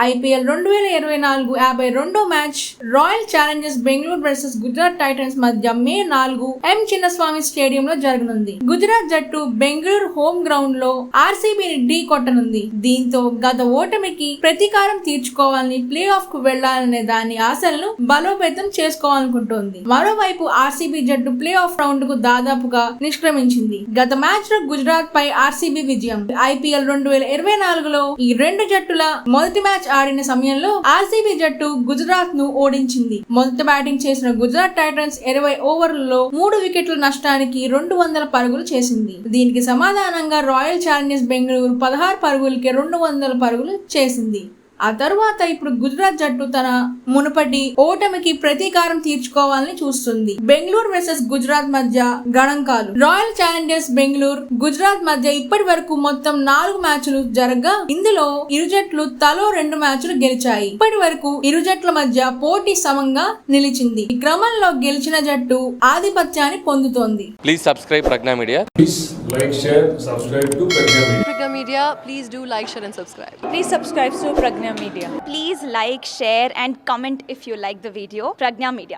IPL 2024 52వ match Royal Challengers Bengaluru versus Gujarat Titans మధ్య May 4 ఎం చిన్నస్వామి స్టేడియంలో జరగనుంది. గుజరాత్ జట్టు బెంగళూరు హోమ్ గ్రౌండ్ లో ఆర్సీబీని ఢీ కొట్టనుంది. దీంతో గత ఓటమికి ప్రతీకారం తీర్చుకోవాలని ప్లే ఆఫ్ కు వెళ్లాలనే దాని ఆశలను బలోపేతం చేసుకోవాలనుకుంటోంది. మరోవైపు ఆర్సీబీ జట్టు ప్లే ఆఫ్ రౌండ్ కు దాదాపుగా నిష్క్రమించింది. గత మ్యాచ్ లో గుజరాత్ పై ఆర్సీబీ విజయం. IPL 2024లో ఈ రెండు జట్టుల మొదటి మ్యాచ్ ఆడిన సమయంలో ఆర్సీబీ జట్టు గుజరాత్ ను ఓడించింది. మొదట బ్యాటింగ్ చేసిన గుజరాత్ టైటన్స్ 20 ఓవర్లలో 3 వికెట్ల నష్టానికి 200 పరుగులు చేసింది. దీనికి సమాధానంగా రాయల్ ఛాలెంజర్స్ బెంగళూరు 16 పరుగులకి 200 పరుగులు చేసింది. ఆ తరువాత ఇప్పుడు గుజరాత్ జట్టు తన మునుపటి ఓటమికి ప్రతీకారం తీర్చుకోవాలని చూస్తుంది. బెంగళూరు వర్సెస్ గుజరాత్ మధ్య గణాంకాలు. రాయల్ ఛాలెంజర్స్ బెంగళూరు గుజరాత్ మధ్య ఇప్పటి వరకు మొత్తం 4 మ్యాచ్లు జరగగా ఇందులో ఇరు జట్లు తలో 2 మ్యాచ్లు గెలిచాయి. ఇప్పటి వరకు ఇరు జట్ల మధ్య పోటీ సమంగా నిలిచింది. ఈ క్రమంలో గెలిచిన జట్టు ఆధిపత్యాన్ని పొందుతోంది. Please subscribe Prajna media. Please like, share, subscribe to Pragya Media. Pragya Media, please do like, share and subscribe. Please subscribe to Pragya Media. Please like, share and comment if you like the video. Pragya Media.